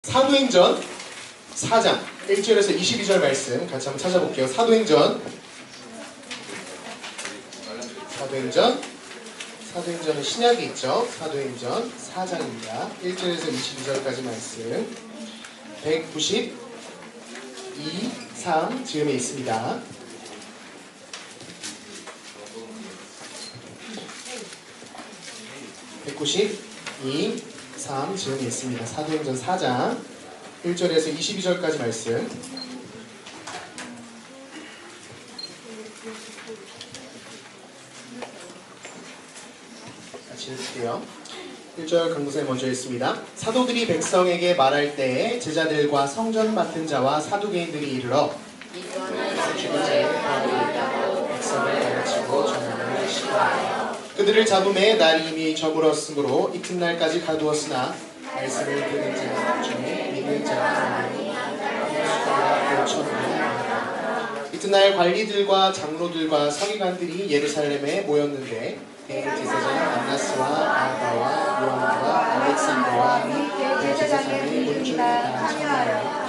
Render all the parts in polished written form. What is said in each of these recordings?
사도행전 4장 1절에서 22절 말씀 같이 한번 찾아볼게요. 사도행전은 신약이 있죠. 사도행전 4장입니다. 1절에서 22절까지 말씀 192, 3 즈음에 있습니다. (192, 3) 즈음에 있습니다. 사도행전 4장 1절에서 22절까지 말씀 같이 읽을게요. 1절 강구사에 먼저 읽습니다. 사도들이 백성에게 말할 때에 제자들과 성전 맡은 자와 사두개인들이 이르러 죽은 자의 부활이 있다고 백성을 가르치고 전하는 시하여 그들을 잡음에 날이 이미 저물었으므로 이튿날까지 가두었으나 말씀을 듣는 자 중에 믿는 자가 많으니 수가 5,000명이 많았다. 이튿날 관리들과 장로들과 서기관들이 예루살렘에 모였는데 대제사장 안나스와 바나바와 요한과 알렉산더와 대제사장의 문중이 다 참여하여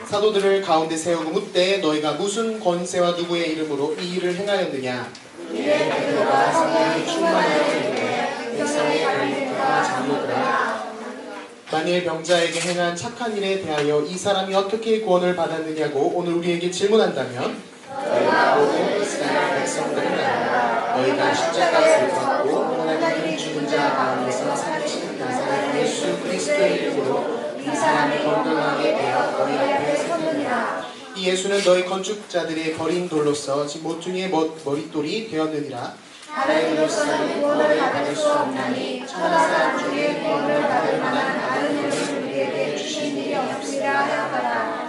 사도들을 가운데 세우고 묻되 너희가 무슨 권세와 누구의 이름으로 이 일을 행하였느냐. 이에 베드로가 성령이 충만하여 이르되 백성의 관리들과 장로들아 만일 병자에게 행한 착한 일에 대하여 이 사람이 어떻게 구원을 받았느냐고 오늘 우리에게 질문한다면 너희가 모든 이스라엘 백성들은 알아. 너희가 십자가에 못 박고 하나님이 죽은 자 가운데서 살리신 나사렛 예수 그리스도의 이름으로 이 사람이 건강하게 되어 너희 앞에 섰느니라. 이 예수는 너희 건축자들의 버린 돌로서 집 모퉁이의 머릿돌이 되었느니라. 하나님으로서는 구원을 받을 수 없나니 천한 사람 중에 구원을 받을 만한 다른 이름을 우리에게 주신 일이 없으리라 하였더라.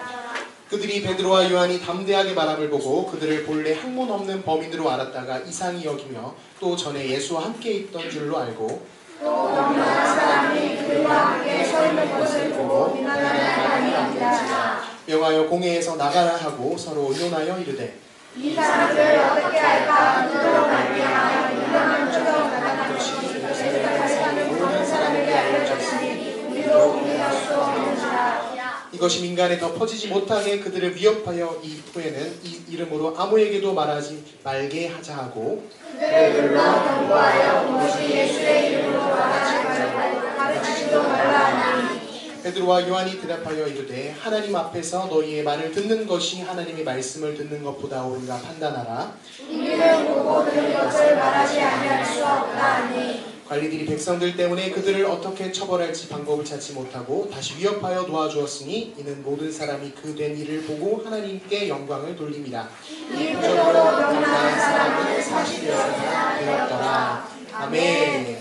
그들이 베드로와 요한이 담대하게 말함을 보고 그들을 본래 학문 없는 범인으로 알았다가 이상히 여기며 또 전에 예수와 함께 있던 줄로 알고 또 많은 사람이 그들과 함께 서 있는 것을 보고 비난하는 바람이 없는지라 명하여 공회에서 나가라 하고 서로 의논하여 이르되 이 사람들을 어떻게 할까. 그들로 말미암아 유명한 주가 나가는 것이 예루살렘 모든 사람에게 알려졌으니 우리도 공개할 수 없는지라. 이것이 민간에 더 퍼지지 못하게 그들을 위협하여 이 후에는 이 이름으로 아무에게도 말하지 말게 하자 하고 그들로 경고하여 오직 예수의 이름으로 말하지 말고 가르치지도 말라 하니 베드로와 요한이 대답하여 이르되 하나님 앞에서 너희의 말을 듣는 것이 하나님의 말씀을 듣는 것보다 옳은가 판단하라. 우리는 보고 들은 것을 말하지 아니할 수 없다 하니 관리들이 백성들 때문에 그들을 어떻게 처벌할지 방법을 찾지 못하고 다시 위협하여 도와주었으니 이는 모든 사람이 그 된 일을 보고 하나님께 영광을 돌립니다. 이 표적으로 병나는 사람은 40여사나 되었더라. 아멘.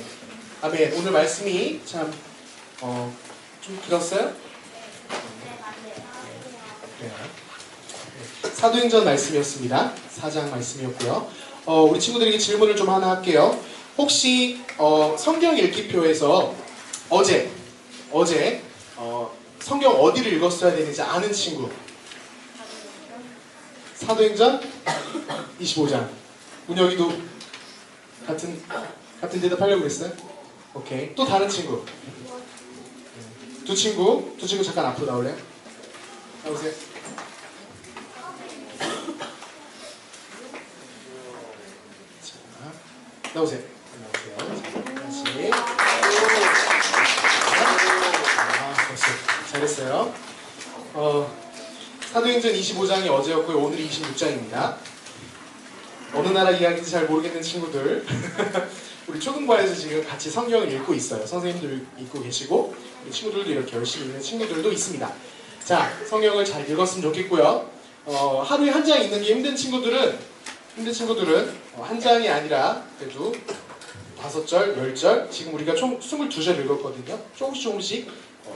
아멘. 오늘 말씀이 참 좀 길었어요? 네. 사도행전 말씀이었습니다. 4장 말씀이었고요. 우리 친구들에게 질문을 좀 하나 할게요. 혹시 성경 읽기표에서 어제 성경 어디를 읽었어야 되는지 아는 친구? 사도행전 25장. 문혁이도 같은 대답하려고 그랬어요? 오케이. 또 다른 친구? 두 친구 잠깐 앞으로 나올래요? 나오세요. 자, 나오세요. 다시. 잘했어요. 사도행전 25장이 어제였고요. 오늘이 26장입니다. 어느 나라 이야기인지 잘 모르겠는 친구들 우리 초등반에서 지금 같이 성경을 읽고 있어요. 선생님들 읽고 계시고 우리 친구들도 이렇게 열심히 읽는 친구들도 있습니다. 자, 성경을 잘 읽었으면 좋겠고요. 하루에 한 장 읽는 게 힘든 친구들은 한 장이 아니라 그래도 5절, 10절 지금 우리가 총 22절 읽었거든요. 조금씩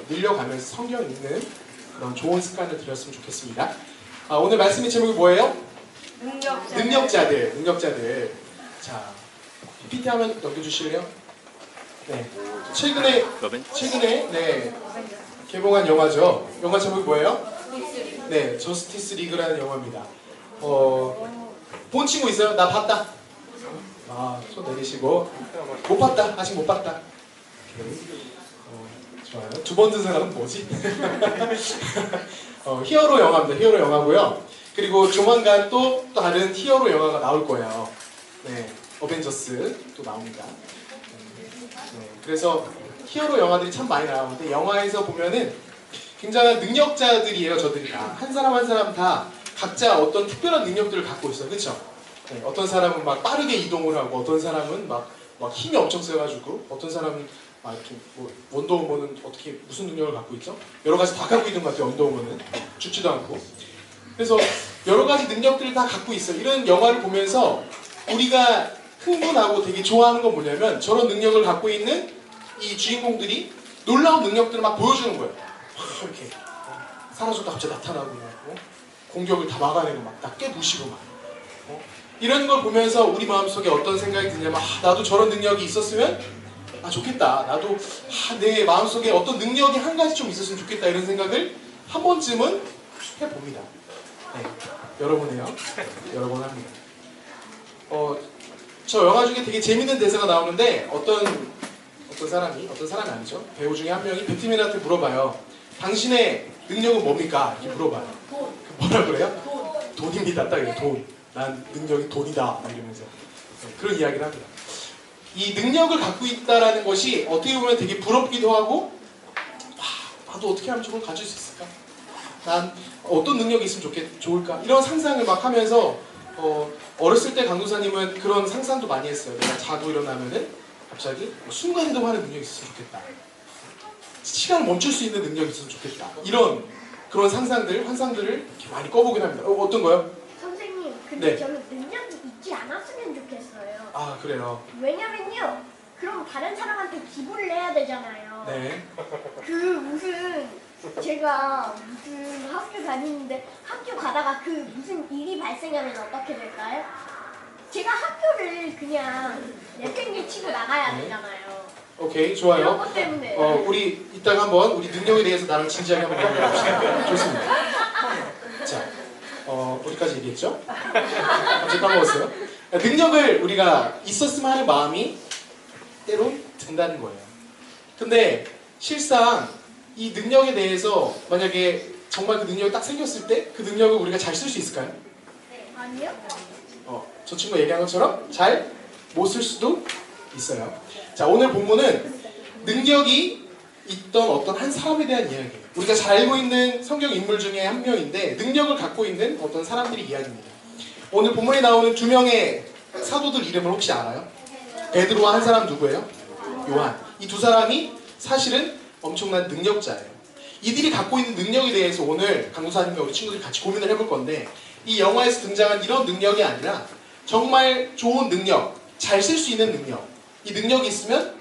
늘려가면서 성경 읽는 그런 좋은 습관을 들였으면 좋겠습니다. 오늘 말씀의 제목이 뭐예요? 능력자들. 자, PPT 화면 넘겨주실래요? 네. 최근에 개봉한 영화죠. 영화 제목이 뭐예요? 네, 저스티스 리그라는 영화입니다. 본 친구 있어요? 나 봤다. 손 내리시고 못 봤다. 아직 못 봤다. 오케이. 좋아요. 두 번 든 사람은 뭐지? 히어로 영화입니다. 히어로 영화고요. 그리고 조만간 또 다른 히어로 영화가 나올 거예요. 네, 어벤져스 또 나옵니다. 네, 그래서 히어로 영화들이 참 많이 나오는데 영화에서 보면은 굉장한 능력자들이에요. 저들이 한 사람 한 사람 다 각자 어떤 특별한 능력들을 갖고 있어요. 그렇죠? 네, 어떤 사람은 막 빠르게 이동을 하고 어떤 사람은 막 힘이 엄청 세가지고 어떤 사람은 막 이렇게 뭐 원더우먼은 어떻게 무슨 능력을 갖고 있죠? 여러 가지 다 갖고 있는 것 같아요. 원더우먼은 죽지도 않고. 그래서 여러 가지 능력들을 다 갖고 있어요. 이런 영화를 보면서 우리가 흥분하고 되게 좋아하는 건 뭐냐면 저런 능력을 갖고 있는 이 주인공들이 놀라운 능력들을 막 보여주는 거예요. 이렇게 사라졌다 갑자기 나타나고 공격을 다 막아내고 막 다 깨부시고 막 이런 걸 보면서 우리 마음속에 어떤 생각이 드냐면 나도 저런 능력이 있었으면 좋겠다. 나도 내 마음속에 어떤 능력이 한 가지 좀 있었으면 좋겠다. 이런 생각을 한 번쯤은 해봅니다. 네, 여러 번 해요. 여러 번 합니다. 저 영화 중에 되게 재밌는 대사가 나오는데 어떤 사람이 아니죠. 배우 중에 한 명이 배트맨한테 물어봐요. 당신의 능력은 뭡니까? 이렇게 물어봐요. 뭐라 그래요? 돈입니다. 딱 이래. 돈. 난 능력이 돈이다. 막 이러면서 그런 이야기를 합니다. 이 능력을 갖고 있다라는 것이 어떻게 보면 되게 부럽기도 하고 나도 어떻게 하면 저걸 가질 수 있을까? 난 어떤 능력이 있으면 좋을까? 이런 상상을 막 하면서 어렸을 때 강도사님은 그런 상상도 많이 했어요. 내가 자고 일어나면은 갑자기 순간이동하는 능력이 있으면 좋겠다. 시간을 멈출 수 있는 능력이 있으면 좋겠다. 이런 그런 상상들, 환상들을 이렇게 많이 꺼보긴 합니다. 어떤 거요? 선생님, 근데 네. 저는 능력이 있지 않았으면 좋겠어요. 그래요. 왜냐면요, 그럼 다른 사람한테 기부를 해야 되잖아요. 네. 제가 무슨 학교 다니는데 학교 가다가 무슨 일이 발생하면 어떻게 될까요? 제가 학교를 그냥 내팽개치고 나가야 네. 되잖아요. 오케이, 좋아요. 그런 것 때문에. 우리 이따가 한번 우리 능력에 대해서 나랑 진지하게 한번 얘기해봅시다. 좋습니다. 자, 어디까지 얘기했죠? 갑자기 까먹었어요. 능력을 우리가 있었으면 하는 마음이 때론 든다는 거예요. 근데 실상 이 능력에 대해서 만약에 정말 그 능력이 딱 생겼을 때 그 능력을 우리가 잘 쓸 수 있을까요? 아니요? 저 친구가 얘기한 것처럼 잘 못 쓸 수도 있어요. 자, 오늘 본문은 능력이 있던 어떤 한 사람에 대한 이야기예요. 우리가 잘 알고 있는 성경 인물 중에 한 명인데 능력을 갖고 있는 어떤 사람들의 이야기입니다. 오늘 본문에 나오는 두 명의 사도들 이름을 혹시 알아요? 베드로와 한 사람 누구예요? 요한. 이 두 사람이 사실은 엄청난 능력자예요. 이들이 갖고 있는 능력에 대해서 오늘 강도사님과 우리 친구들이 같이 고민을 해볼 건데 이 영화에서 등장한 이런 능력이 아니라 정말 좋은 능력, 잘 쓸 수 있는 능력. 이 능력이 있으면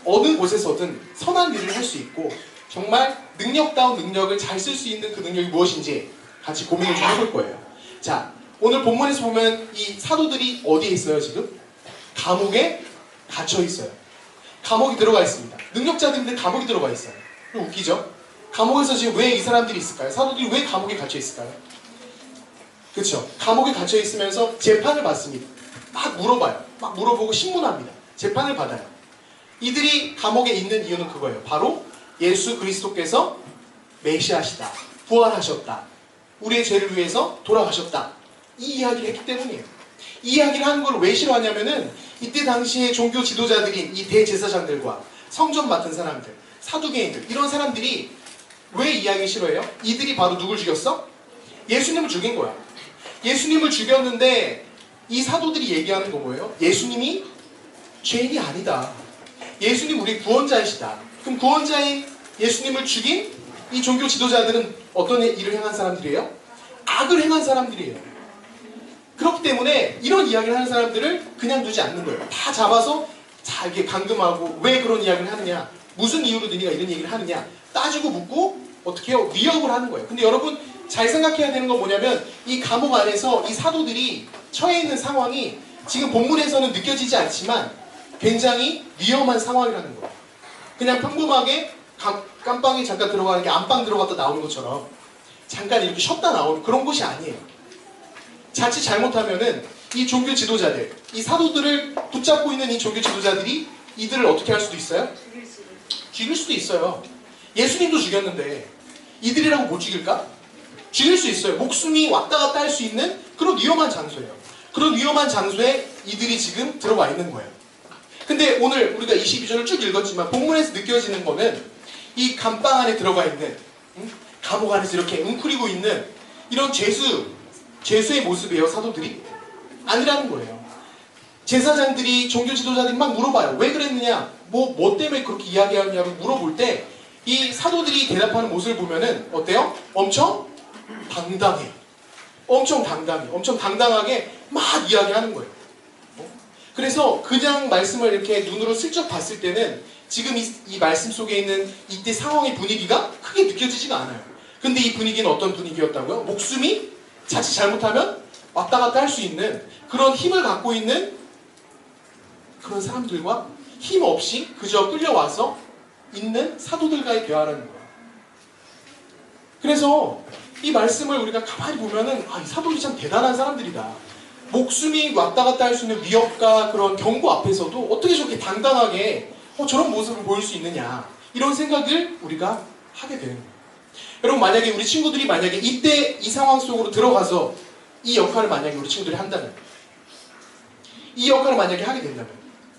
어느 곳에서든 선한 일을 할 수 있고 정말 능력다운 능력을 잘 쓸 수 있는 그 능력이 무엇인지 같이 고민을 좀 해볼 거예요. 자, 오늘 본문에서 보면 이 사도들이 어디에 있어요 지금? 감옥에 갇혀 있어요. 감옥에 들어가 있습니다. 능력자들인데 감옥에 들어가 있어요. 웃기죠? 감옥에서 지금 왜 이 사람들이 있을까요? 사도들이 왜 감옥에 갇혀 있을까요? 그렇죠? 감옥에 갇혀 있으면서 재판을 받습니다. 막 물어봐요. 막 물어보고 신문합니다. 재판을 받아요. 이들이 감옥에 있는 이유는 그거예요. 바로 예수 그리스도께서 메시아시다. 부활하셨다. 우리의 죄를 위해서 돌아가셨다. 이 이야기를 했기 때문이에요. 이 이야기를 하는 걸 왜 싫어하냐면은 이때 당시에 종교 지도자들인 이 대제사장들과 성전 맡은 사람들, 사두개인들 이런 사람들이 왜 이야기 싫어해요? 이들이 바로 누굴 죽였어? 예수님을 죽인 거야. 예수님을 죽였는데 이 사도들이 얘기하는 거 뭐예요? 예수님이 죄인이 아니다. 예수님 우리 구원자이시다. 그럼 구원자인 예수님을 죽인 이 종교 지도자들은 어떤 일을 행한 사람들이에요? 악을 행한 사람들이에요. 그렇기 때문에 이런 이야기를 하는 사람들을 그냥 두지 않는 거예요. 다 잡아서 잘게 감금하고 왜 그런 이야기를 하느냐, 무슨 이유로 너희가 이런 얘기를 하느냐 따지고 묻고 어떻게 해요? 위협을 하는 거예요. 근데 여러분 잘 생각해야 되는 건 뭐냐면 이 감옥 안에서 이 사도들이 처해 있는 상황이 지금 본문에서는 느껴지지 않지만 굉장히 위험한 상황이라는 거예요. 그냥 평범하게 깜빵에 잠깐 들어가는 게 안방 들어갔다 나오는 것처럼 잠깐 이렇게 쉬었다 나오는 그런 곳이 아니에요. 자칫 잘못하면은 이 종교 지도자들, 이 사도들을 붙잡고 있는 이 종교 지도자들이 이들을 어떻게 할 수도 있어요? 죽일 수도 있어요. 예수님도 죽였는데 이들이라고 못 죽일까? 죽일 수 있어요. 목숨이 왔다 갔다 할 수 있는 그런 위험한 장소예요. 그런 위험한 장소에 이들이 지금 들어와 있는 거예요. 근데 오늘 우리가 22절을 쭉 읽었지만 본문에서 느껴지는 거는 이 감방 안에 들어가 있는, 감옥 안에서 이렇게 웅크리고 있는 이런 죄수의 모습이에요. 사도들이 아니라는 거예요. 제사장들이, 종교 지도자들이 막 물어봐요. 왜 그랬느냐, 뭐 때문에 그렇게 이야기하느냐고 물어볼 때 이 사도들이 대답하는 모습을 보면은 어때요? 엄청 당당해. 엄청 당당하게 막 이야기하는 거예요. 그래서 그냥 말씀을 이렇게 눈으로 슬쩍 봤을 때는 지금 이 말씀 속에 있는 이때 상황의 분위기가 크게 느껴지지가 않아요. 근데 이 분위기는 어떤 분위기였다고요? 목숨이 자칫 잘못하면 왔다 갔다 할 수 있는 그런 힘을 갖고 있는 그런 사람들과 힘 없이 그저 끌려와서 있는 사도들과의 대화라는 거예요. 그래서 이 말씀을 우리가 가만히 보면은 이 사도들이 참 대단한 사람들이다. 목숨이 왔다 갔다 할 수 있는 위협과 그런 경고 앞에서도 어떻게 저렇게 당당하게 저런 모습을 보일 수 있느냐, 이런 생각을 우리가 하게 되는 거예요. 여러분, 만약에 우리 친구들이 만약에 이때 이 상황 속으로 들어가서 이 역할을 만약에 우리 친구들이 한다면, 이 역할을 만약에 하게 된다면,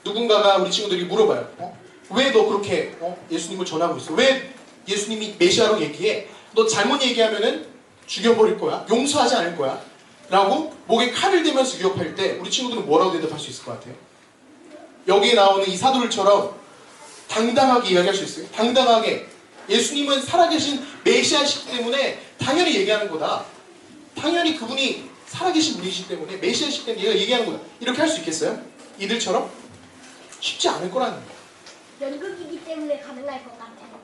누군가가 우리 친구들이 물어봐요. 왜 너 그렇게 예수님을 전하고 있어? 왜 예수님이 메시아로 얘기해? 너 잘못 얘기하면은 죽여버릴 거야? 용서하지 않을 거야? 라고 목에 칼을 대면서 위협할 때 우리 친구들은 뭐라고 대답할 수 있을 것 같아요? 여기에 나오는 이 사도들처럼 당당하게 이야기할 수 있어요. 당당하게 예수님은 살아계신 메시아시기 때문에 당연히 얘기하는 거다. 당연히 그분이 살아계신 분이시기 때문에 메시아시기 때문에 얘가 얘기하는 거다. 이렇게 할 수 있겠어요? 이들처럼? 쉽지 않을 거라는 거예요. 연극이기 때문에 가능할 것 같아요.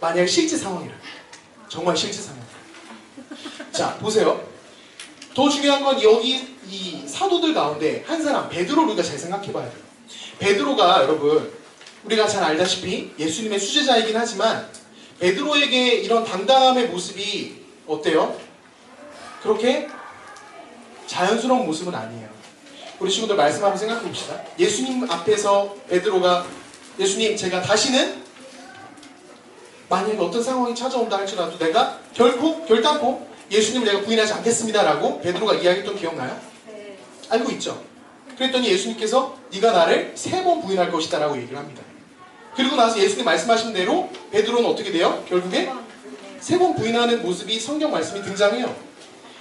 만약 실제 상황이라, 정말 실제 상황. 자, 보세요. 더 중요한 건 여기 이 사도들 가운데 한 사람, 베드로를 우리가 잘 생각해 봐야 돼요. 베드로가, 여러분, 우리가 잘 알다시피 예수님의 수제자이긴 하지만 베드로에게 이런 당당함의 모습이 어때요? 그렇게 자연스러운 모습은 아니에요. 우리 친구들 말씀 한번 생각해 봅시다. 예수님 앞에서 베드로가, 예수님, 제가 다시는 만약에 어떤 상황이 찾아온다 할지라도 내가 결단코 예수님을 내가 부인하지 않겠습니다라고 베드로가 이야기했던 기억나요? 네. 알고 있죠? 그랬더니 예수님께서 네가 나를 3번 부인할 것이다 라고 얘기를 합니다. 그리고 나서 예수님 말씀하신 대로 베드로는 어떻게 돼요? 결국에 3번 부인하는 모습이 성경 말씀이 등장해요.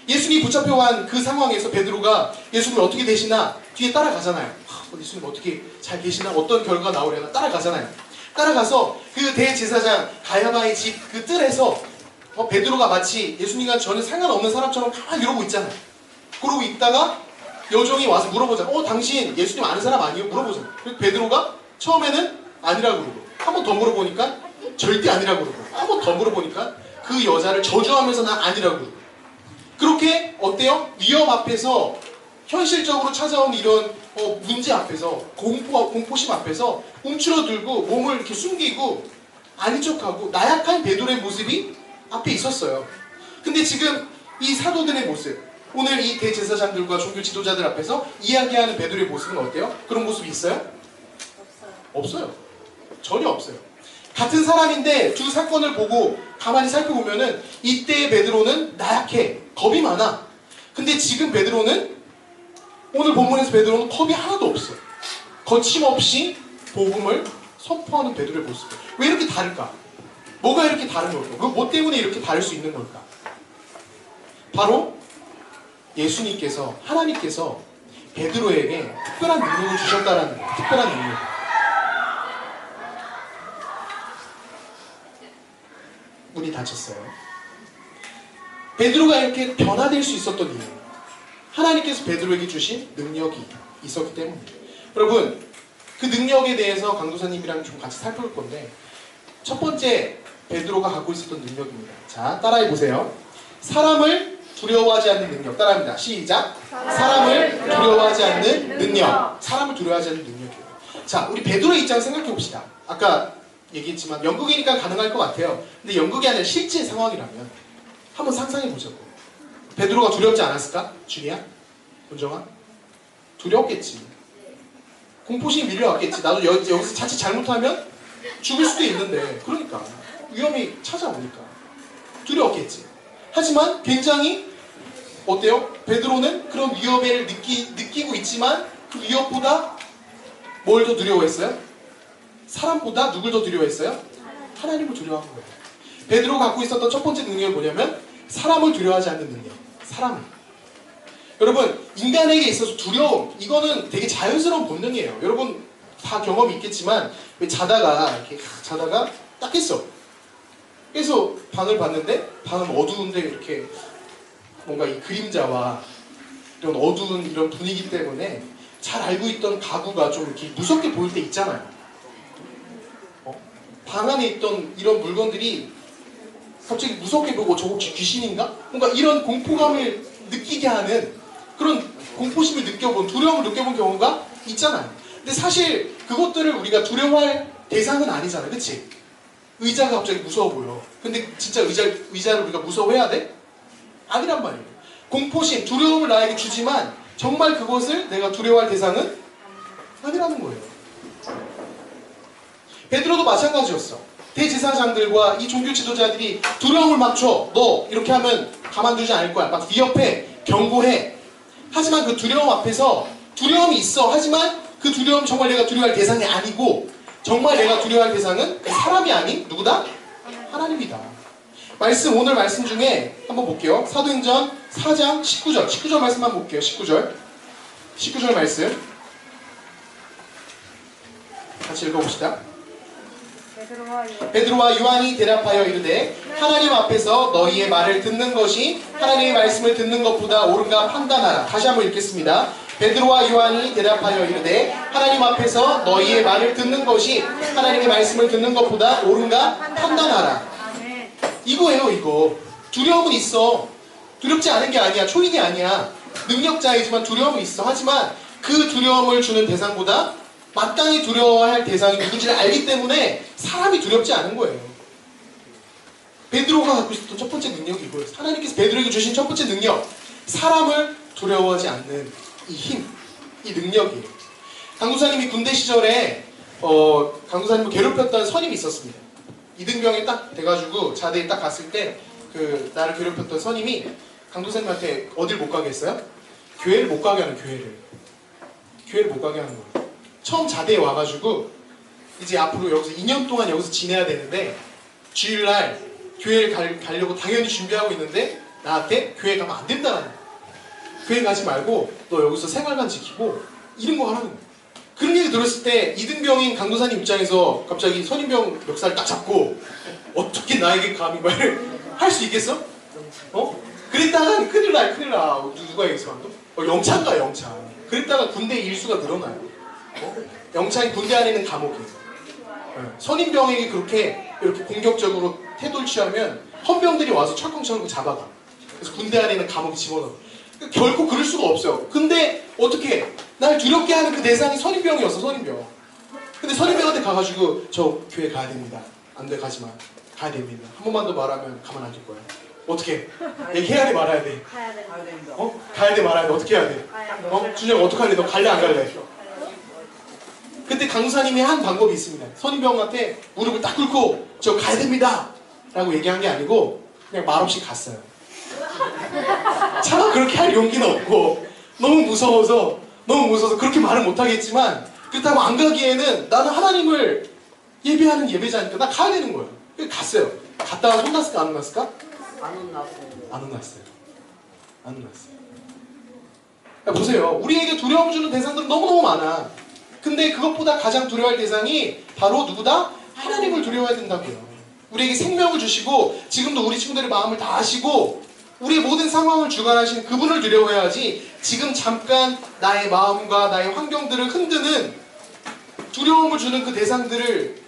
예수님이 붙잡혀간 그 상황에서 베드로가 예수님을 어떻게 되시나 뒤에 따라가잖아요. 예수님 어떻게 잘 계시나, 어떤 결과가 나오려나 따라가잖아요. 따라가서 그 대제사장 가야바의 집 그 뜰에서 베드로가 마치 예수님과 전혀 상관없는 사람처럼 가만히 이러고 있잖아요. 그러고 있다가 여종이 와서 물어보잖아요. 당신 예수님 아는 사람 아니에요? 물어보잖아요. 그래서 베드로가 처음에는 아니라고 그러고, 한 번 더 물어보니까 절대 아니라고 그러고, 한 번 더 물어보니까 그 여자를 저주하면서 난 아니라고 그러고. 그렇게 어때요? 위험 앞에서, 현실적으로 찾아온 이런 문제 앞에서, 공포심 앞에서 움츠러들고 몸을 이렇게 숨기고 아닌 척하고 나약한 베드로의 모습이 앞에 있었어요. 근데 지금 이 사도들의 모습, 오늘 이 대제사장들과 종교 지도자들 앞에서 이야기하는 베드로의 모습은 어때요? 그런 모습이 있어요? 없어요. 전혀 없어요. 같은 사람인데 두 사건을 보고 가만히 살펴보면은 이때의 베드로는 나약해, 겁이 많아. 근데 지금 베드로는, 오늘 본문에서 베드로는 겁이 하나도 없어. 거침없이 복음을 선포하는 베드로의 모습. 왜 이렇게 다를까? 뭐가 이렇게 다른 걸까? 뭐 때문에 이렇게 다를 수 있는 걸까? 바로 예수님께서, 하나님께서 베드로에게 특별한 능력을 주셨다라는 거예요. 특별한 능력. 문이 닫혔어요. 베드로가 이렇게 변화될 수 있었던 이유, 하나님께서 베드로에게 주신 능력이 있었기 때문입니다. 여러분, 그 능력에 대해서 강도사님이랑 좀 같이 살펴볼 건데, 첫 번째 베드로가 갖고 있었던 능력입니다. 자, 따라해 보세요. 사람을 두려워하지 않는 능력. 따라합니다. 시작. 사람을 두려워하지 않는 능력. 사람을 두려워하지 않는 능력이에요. 자, 우리 베드로의 입장을 생각해 봅시다. 아까 얘기했지만 연극이니까 가능할 것 같아요. 근데 연극이 아니라 실제 상황이라면 한번 상상해 보자고. 베드로가 두렵지 않았을까? 준이야? 은정아? 두려웠겠지. 공포심이 밀려왔겠지. 나도 여기서 자칫 잘못하면 죽을 수도 있는데. 그러니까 위험이 찾아오니까 두려웠겠지. 하지만 굉장히 어때요? 베드로는 그런 위협을 느끼고 있지만 그 위협보다 뭘 더 두려워했어요? 사람보다 누굴 더 두려워했어요? 하나님을 두려워한 거예요. 베드로가 갖고 있었던 첫 번째 능력이 뭐냐면 사람을 두려워하지 않는 능력. 사람을. 여러분, 인간에게 있어서 두려움, 이거는 되게 자연스러운 본능이에요. 여러분 다 경험이 있겠지만 왜 자다가 딱 했어. 그래서 방을 봤는데 방은 어두운데 이렇게 뭔가 이 그림자와 이런 어두운 이런 분위기 때문에 잘 알고 있던 가구가 좀 이렇게 무섭게 보일 때 있잖아요. 방 안에 있던 이런 물건들이 갑자기 무섭게 보고 저거 혹시 귀신인가? 뭔가 이런 공포감을 느끼게 하는 그런 공포심을 느껴본, 두려움을 느껴본 경우가 있잖아요. 근데 사실 그것들을 우리가 두려워할 대상은 아니잖아요. 그치? 의자가 갑자기 무서워 보여. 근데 진짜 의자를 우리가 무서워해야 돼? 아니란 말이에요. 공포심, 두려움을 나에게 주지만 정말 그것을 내가 두려워할 대상은 아니라는 거예요. 베드로도 마찬가지였어. 대제사장들과 이 종교 지도자들이 두려움을 막 줘. 너 이렇게 하면 가만두지 않을 거야. 막 위협해, 경고해. 하지만 그 두려움 앞에서 두려움이 있어. 하지만 그 두려움 정말 내가 두려워할 대상이 아니고 정말 내가 두려워할 대상은 그 사람이 아닌 누구다? 하나님이다. 오늘 말씀 중에 한번 볼게요. 사도행전 4장 19절 말씀 한번 볼게요. 19절 말씀 같이 읽어봅시다. 베드로와 요한이 대답하여 이르되 하나님 앞에서 너희의 말을 듣는 것이 하나님의 말씀을 듣는 것보다 옳은가 판단하라. 다시 한번 읽겠습니다. 베드로와 요한이 대답하여 이르되 하나님 앞에서 너희의 말을 듣는 것이 하나님의 말씀을 듣는 것보다 옳은가 판단하라. 이거예요. 이거 두려움은 있어. 두렵지 않은 게 아니야. 초인이 아니야. 능력자이지만 두려움은 있어. 하지만 그 두려움을 주는 대상보다 마땅히 두려워할 대상이 누군지를 알기 때문에 사람이 두렵지 않은 거예요. 베드로가 갖고 있었던 첫 번째 능력이 이거예요. 하나님께서 베드로에게 주신 첫 번째 능력, 사람을 두려워하지 않는 이 힘, 이 능력이에요. 강도사님이 군대 시절에 강도사님을 괴롭혔던 선임이 있었습니다. 이등병이 딱 돼가지고 자대에 딱 갔을 때 그 나를 괴롭혔던 선임이 강도사님한테 어딜 못 가게 했어요? 교회를 못 가게 하는 교회를 못 가게 하는 거예요. 처음 자대에 와가지고 이제 앞으로 여기서 2년 동안 여기서 지내야 되는데 주일날 교회를 가려고 당연히 준비하고 있는데 나한테 교회 가면 안 된다는 거예요. 교회 가지 말고 너 여기서 생활만 지키고 이런 거 하라는 거예요. 그런 얘기 들었을 때 이등병인 강도사님 입장에서 갑자기 선임병 멱살 딱 잡고 어떻게 나에게 감히 말을 할 수 있겠어? 그랬다가 큰일 나. 누가 얘기했어? 영창 가. 그랬다가 군대 일수가 늘어나요. 영창이 군대 안에 있는 감옥이에요. 선임병에게 그렇게 이렇게 공격적으로 태도를 취하면 헌병들이 와서 철컹철컹 잡아가. 그래서 군대 안에 있는 감옥에 집어넣어. 결코 그럴 수가 없어요. 근데 어떻게 날 두렵게 하는 그 대상이 선임병이었어. 선임병. 근데 선임병한테 가가지고 저 교회 가야 됩니다. 안 돼, 가지마. 가야 됩니다. 한 번만 더 말하면 가만 안 둘 거야. 어떻게? 얘기해야 돼, 말아야 돼? 가야 돼. 가야 돼, 말아야 돼? 어떻게 해야 돼? 준영 어떡할래? 너 갈래, 안 갈래? 그때 강사님이 한 방법이 있습니다. 선임병한테 무릎을 딱 꿇고 저 가야 됩니다 라고 얘기한 게 아니고 그냥 말없이 갔어요. 차마 그렇게 할 용기는 없고 너무 무서워서 그렇게 말을 못하겠지만 그렇다고 안 가기에는 나는 하나님을 예배하는 예배자니까 나 가야 되는 거예요. 그래서 갔어요. 갔다가 혼났을까 안 혼났을까? 안 혼났어요. 그러니까 보세요. 우리에게 두려움 주는 대상들은 너무너무 많아. 근데 그것보다 가장 두려워할 대상이 바로 누구다? 하나님을 두려워해야 된다고요. 우리에게 생명을 주시고 지금도 우리 친구들의 마음을 다 아시고 우리의 모든 상황을 주관하시는 그분을 두려워해야지 지금 잠깐 나의 마음과 나의 환경들을 흔드는 두려움을 주는 그 대상들을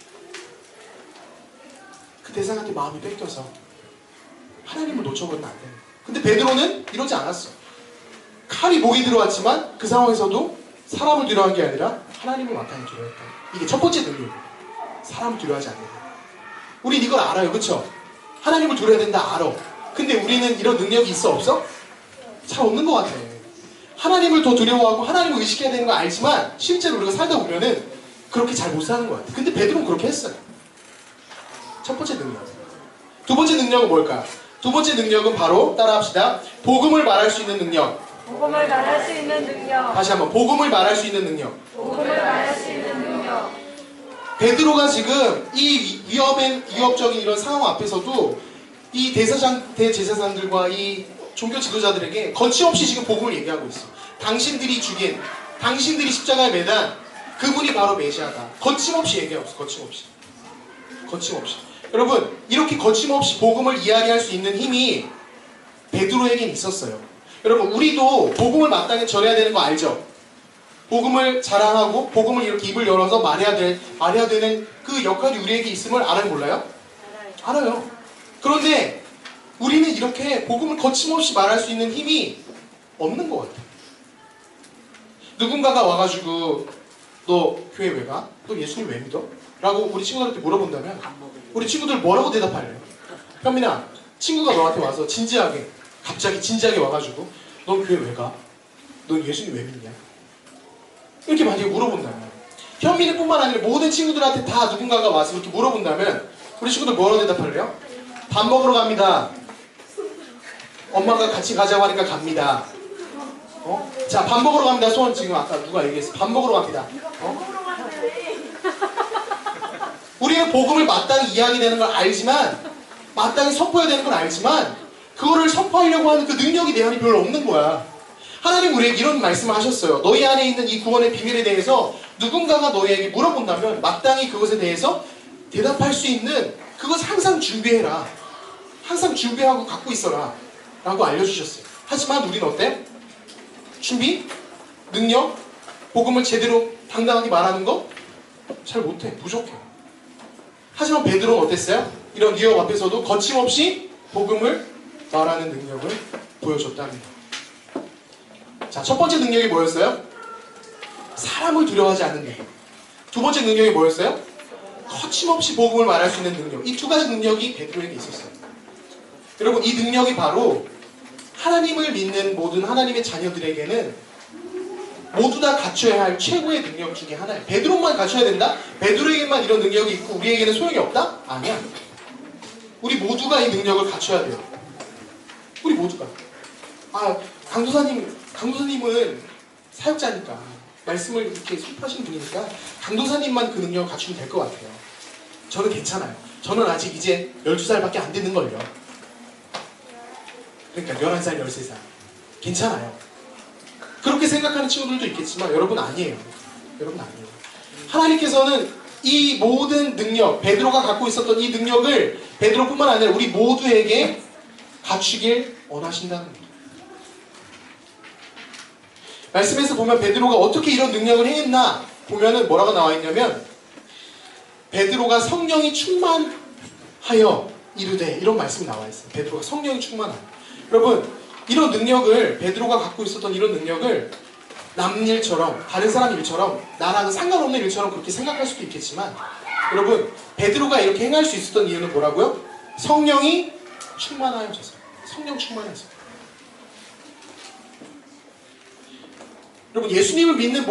그 대상한테 마음이 뺏겨서 하나님을 놓쳐버리면 안 돼요. 근데 베드로는 이러지 않았어. 칼이 목이 들어왔지만 그 상황에서도 사람을 두려워한 게 아니라 하나님을 마땅히 두려워했다. 이게 첫 번째 능력이에요. 사람을 두려워하지 않는다. 우린 이걸 알아요. 그쵸? 하나님을 두려워야 된다 알아. 근데 우리는 이런 능력이 있어 없어? 잘 없는 것 같아. 하나님을 더 두려워하고 하나님을 의식해야 되는 거 알지만 실제로 우리가 살다 보면은 그렇게 잘 못 사는 것 같아. 근데 베드로는 그렇게 했어요. 첫 번째 능력. 두 번째 능력은 뭘까요? 두 번째 능력은 바로 따라합시다. 복음을 말할 수 있는 능력. 복음을 말할 수 있는 능력. 다시 한번 복음을 말할 수 있는 능력. 복음을 말할 수 있는 능력. 베드로가 지금 이 위협적인 이런 상황 앞에서도 이 대제사장들과 이 종교 지도자들에게 거침없이 지금 복음을 얘기하고 있어. 당신들이 죽인, 당신들이 십자가에 매단 그분이 바로 메시아다. 거침없이 얘기하고 있어. 거침없이. 여러분, 이렇게 거침없이 복음을 이야기할 수 있는 힘이 베드로에겐 있었어요. 여러분, 우리도 복음을 마땅히 전해야 되는 거 알죠? 복음을 자랑하고 복음을 이렇게 입을 열어서 말해야 되는 그 역할이 우리에게 있음을 알아요, 몰라요? 알아요. 그런데 우리는 이렇게 복음을 거침없이 말할 수 있는 힘이 없는 것 같아요. 누군가가 와가지고 너 교회 왜 가? 너 예수님 왜 믿어? 라고 우리 친구들한테 물어본다면 우리 친구들 뭐라고 대답할래요? 현민아, 친구가 너한테 와서 갑자기 진지하게 와가지고 넌 교회 왜 가? 넌 예수님 왜 믿냐? 이렇게 만약에 물어본다면 현민이뿐만 아니라 모든 친구들한테 다 누군가가 와서 이렇게 물어본다면 우리 친구들 뭐라고 대답할래요? 밥 먹으러 갑니다. 엄마가 같이 가자고 하니까 갑니다. 자, 밥 먹으러 갑니다. 소원 지금 아까 누가 얘기했어. 밥 먹으러 갑니다. 우리는 복음을 마땅히 이야기되는 걸 알지만, 마땅히 선포해야 되는 걸 알지만, 그거를 선포하려고 하는 그 능력이 내 안에 별로 없는 거야. 하나님 우리에게 이런 말씀을 하셨어요. 너희 안에 있는 이 구원의 비밀에 대해서 누군가가 너희에게 물어본다면 마땅히 그것에 대해서 대답할 수 있는 그것을 항상 준비해라. 항상 준비하고 갖고 있어라. 라고 알려주셨어요. 하지만 우리는 어때? 준비? 능력? 복음을 제대로 당당하게 말하는 거? 잘 못해. 부족해. 하지만 베드로는 어땠어요? 이런 위협 앞에서도 거침없이 복음을 말하는 능력을 보여줬답니다. 자, 첫 번째 능력이 뭐였어요? 사람을 두려워하지 않는 능력. 두 번째 능력이 뭐였어요? 거침없이 복음을 말할 수 있는 능력. 이 두 가지 능력이 베드로에게 있었어요. 여러분, 이 능력이 바로 하나님을 믿는 모든 하나님의 자녀들에게는 모두 다 갖춰야 할 최고의 능력 중에 하나예요. 베드로만 갖춰야 된다? 베드로에게만 이런 능력이 있고 우리에게는 소용이 없다? 아니야. 우리 모두가 이 능력을 갖춰야 돼요. 우리 모두가. 강도사님은 사역자니까 말씀을 이렇게 수입하신 분이니까 강도사님만 그 능력을 갖추면 될 것 같아요. 저는 괜찮아요. 저는 아직 이제 12살밖에 안 되는걸요. 그러니까 11살, 13살. 괜찮아요. 그렇게 생각하는 친구들도 있겠지만 여러분 아니에요. 여러분 아니에요. 하나님께서는 이 모든 능력, 베드로가 갖고 있었던 이 능력을 베드로뿐만 아니라 우리 모두에게 갖추길 원하신다는 겁니다. 말씀에서 보면 베드로가 어떻게 이런 능력을 행했나 보면은 뭐라고 나와 있냐면 베드로가 성령이 충만하여 이르되 이런 말씀이 나와 있어요. 베드로가 성령이 충만하여. 여러분, 이런 능력을 베드로가 갖고 있었던 이런 능력을 남 일처럼 다른 사람 일처럼 나랑은 상관없는 일처럼 그렇게 생각할 수도 있겠지만 여러분, 베드로가 이렇게 행할 수 있었던 이유는 뭐라고요? 성령이 충만하여져서. 성령 충만해서. 여러분, 예수님을 믿는